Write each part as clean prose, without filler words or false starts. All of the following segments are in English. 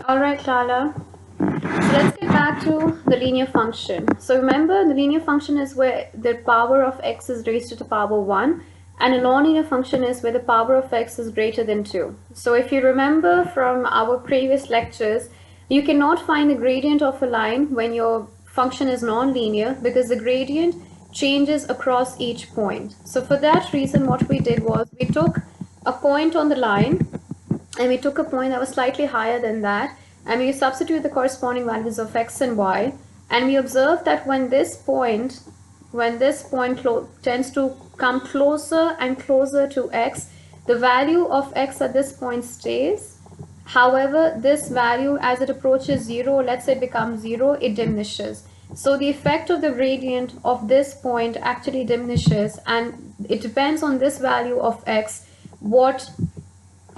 All right, Lala. So let's get back to the linear function. So remember, the linear function is where the power of x is raised to the power 1, and a nonlinear function is where the power of x is greater than 2. So if you remember from our previous lectures, you cannot find the gradient of a line when your function is nonlinear because the gradient changes across each point. So for that reason, what we did was we took a point on the line and we took a point that was slightly higher than that, and we substitute the corresponding values of x and y, and we observe that when this point tends to come closer and closer to x, the value of x at this point stays. However, this value as it approaches 0, let's say it becomes 0, it diminishes. So the effect of the gradient of this point actually diminishes, and it depends on this value of x what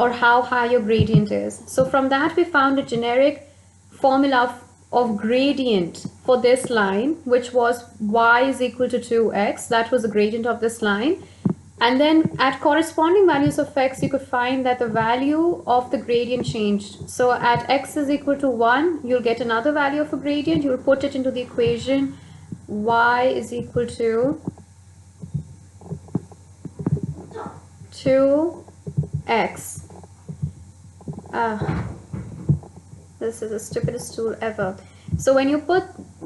or how high your gradient is. So from that we found a generic formula of gradient for this line, which was y is equal to 2x. That was the gradient of this line. And then at corresponding values of x, you could find that the value of the gradient changed. So at x is equal to 1, you'll get another value of a gradient. You'll put it into the equation y is equal to 2x. This is the stupidest tool ever. So when you put,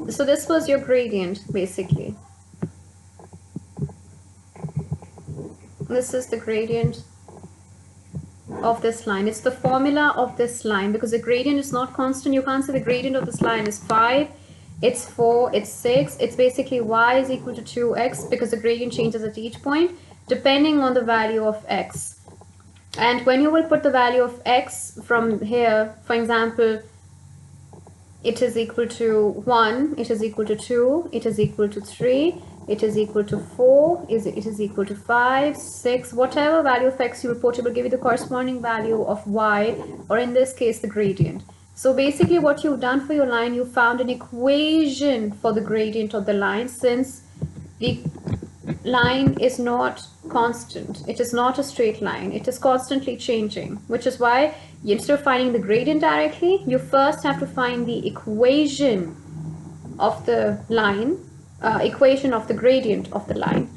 so this was your gradient basically. This is the gradient of this line. It's the formula of this line because the gradient is not constant. You can't say the gradient of this line is 5, it's 4, it's 6. It's basically y is equal to 2x because the gradient changes at each point depending on the value of x. And when you will put the value of x from here, for example, it is equal to 1, it is equal to 2, it is equal to 3, it is equal to 4, it is equal to 5, 6, whatever value of x you will put, it will give you the corresponding value of y, or in this case, the gradient. So basically what you've done for your line, you found an equation for the gradient of the line, since the line is not constant. It is not a straight line. It is constantly changing, which is why instead of finding the gradient directly, you first have to find the equation of the line, equation of the gradient of the line.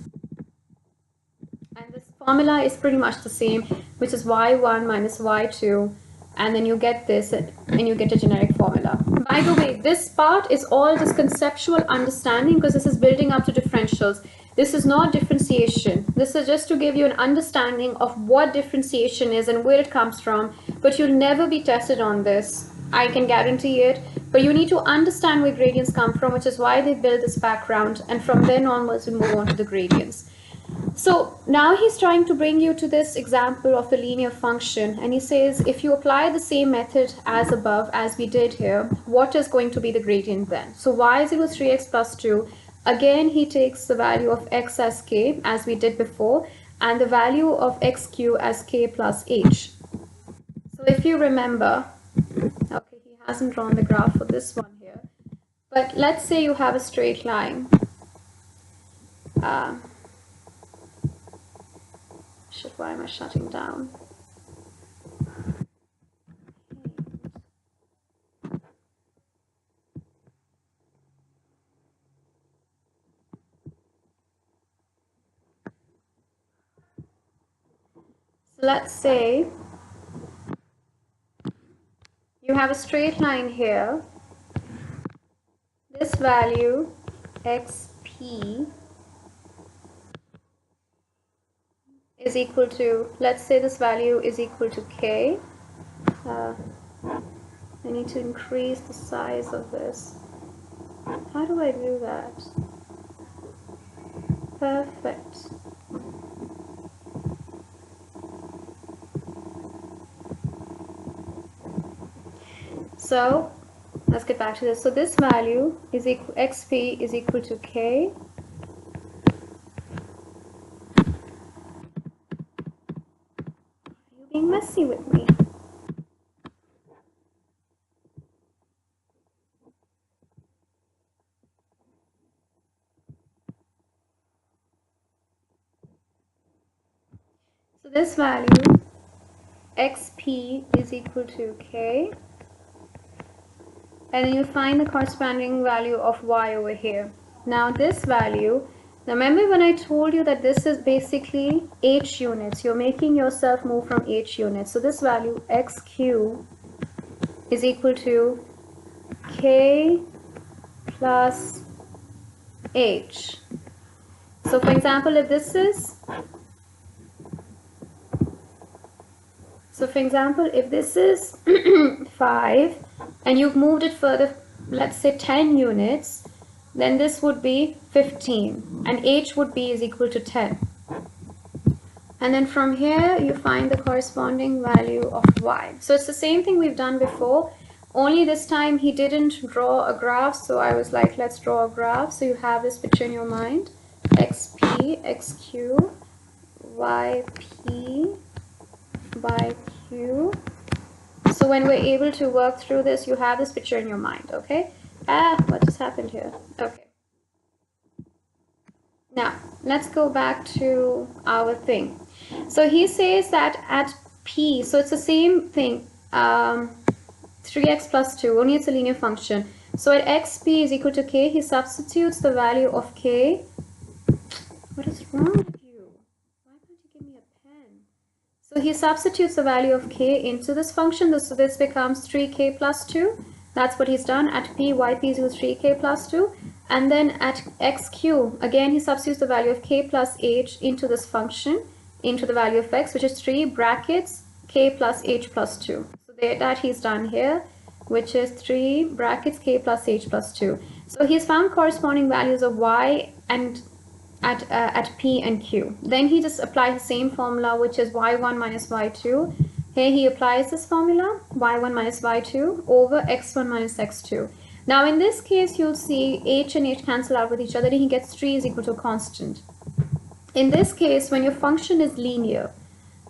And this formula is pretty much the same, which is y1 minus y2, and then you get this and you get a generic formula. By the way, this part is all just conceptual understanding because this is building up to differentials. This is not differentiation. This is just to give you an understanding of what differentiation is and where it comes from, but you'll never be tested on this. I can guarantee it. But you need to understand where gradients come from, which is why they build this background, and from then onwards we move on to the gradients. So now he's trying to bring you to this example of the linear function, and he says if you apply the same method as above as we did here, what is going to be the gradient then? So y is equal to 3x plus 2. Again, he takes the value of x as k, as we did before, and the value of xq as k plus h. So if you remember, okay, he hasn't drawn the graph for this one here, but let's say you have a straight line. Shit, why am I shutting down? So let's say you have a straight line here. This value xp is equal to, let's say this value is equal to k. I need to increase the size of this. How do I do that? Perfect. So let's get back to this. So this value is equal, xp is equal to k. Are you being messy with me? So this value xp is equal to k. and then you find the corresponding value of y over here. Now this value, now remember when I told you that this is basically h units, you're making yourself move from h units. So this value xq is equal to k plus h. So for example, if this is, if this is 5 and you've moved it further, let's say 10 units, then this would be 15 and h would be is equal to 10. And then from here you find the corresponding value of y. So it's the same thing we've done before, only this time he didn't draw a graph, so I was like, let's draw a graph. So you have this picture in your mind: xp, xq, yp, yq. So when we're able to work through this, you have this picture in your mind, okay? What just happened here? Okay. Now, let's go back to our thing. So he says that at p, so it's the same thing, 3x plus 2, only it's a linear function. So at xp is equal to k, he substitutes the value of k. What is wrong with you? Why can't you give me a pen? So he substitutes the value of k into this function. So this becomes 3k plus 2. That's what he's done. At p, yp is equal to 3k plus 2. And then at xq, again he substitutes the value of k plus h into this function, into the value of x, which is 3 brackets k plus h plus 2. So that he's done here, which is 3 brackets k plus h plus 2. So he's found corresponding values of y and at p and q. Then he just applies the same formula, which is y1 minus y2. Here he applies this formula, y1 minus y2 over x1 minus x2. Now in this case, you'll see h and h cancel out with each other, and he gets 3 is equal to a constant. In this case, when your function is linear,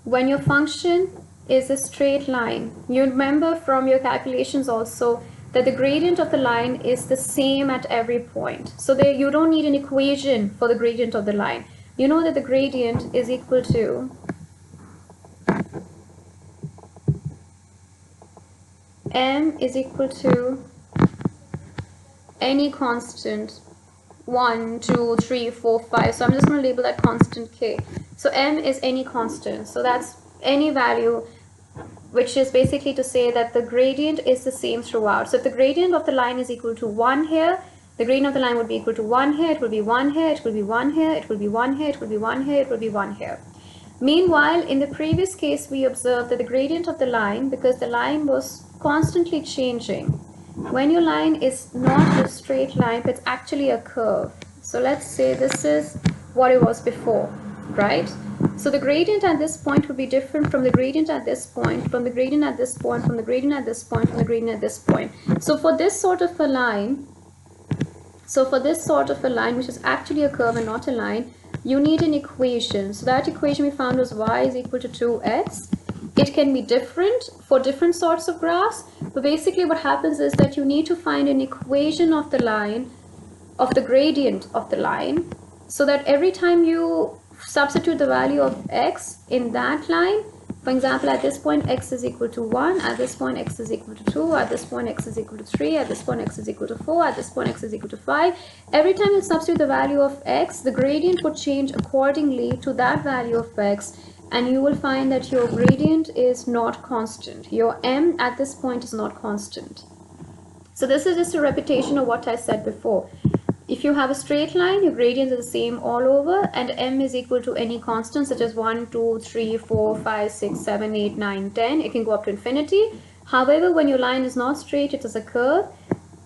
when your function is a straight line, you remember from your calculations also that the gradient of the line is the same at every point. So there you don't need an equation for the gradient of the line. You know that the gradient is equal to m is equal to any constant 1, 2, 3, 4, 5. So I'm just going to label that constant k. So m is any constant. So that's any value, which is basically to say that the gradient is the same throughout. So if the gradient of the line is equal to 1 here, the gradient of the line would be equal to 1 here, it will be 1 here, it will be 1 here, it will be 1 here, it will be 1 here, it will be 1 here. Meanwhile, in the previous case, we observed that the gradient of the line, because the line was constantly changing, when your line is not a straight line, but it's actually a curve. So let's say this is what it was before, right? So the gradient at this point would be different from the gradient at this point, from the gradient at this point, from the gradient at this point, from the gradient at this point. So for this sort of a line, which is actually a curve and not a line, you need an equation. So that equation we found was y is equal to 2x. It can be different for different sorts of graphs, but basically what happens is that you need to find an equation of the line, of the gradient of the line, so that every time you substitute the value of x in that line, for example, at this point x is equal to 1, at this point x is equal to 2, at this point x is equal to 3, at this point x is equal to 4, at this point x is equal to 5. Every time you substitute the value of x, the gradient would change accordingly to that value of x, and you will find that your gradient is not constant. Your m at this point is not constant. So this is just a repetition of what I said before. If you have a straight line, your gradients are the same all over, and m is equal to any constant such as 1, 2, 3, 4, 5, 6, 7, 8, 9, 10. It can go up to infinity. However, when your line is not straight, it is a curve,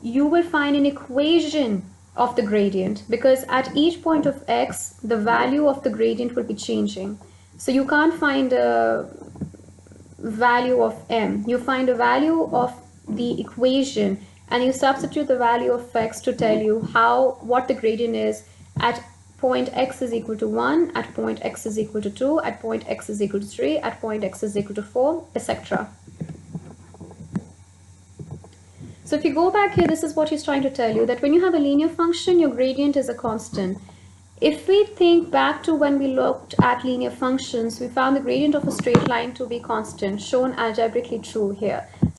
you will find an equation of the gradient, because at each point of x, the value of the gradient will be changing. So you can't find a value of m. You find a value of the equation, and you substitute the value of x to tell you what the gradient is at point x is equal to 1, at point x is equal to 2, at point x is equal to 3, at point x is equal to 4, etc. So if you go back here, this is what he's trying to tell you, that when you have a linear function, your gradient is a constant. If we think back to when we looked at linear functions, we found the gradient of a straight line to be constant, shown algebraically true here.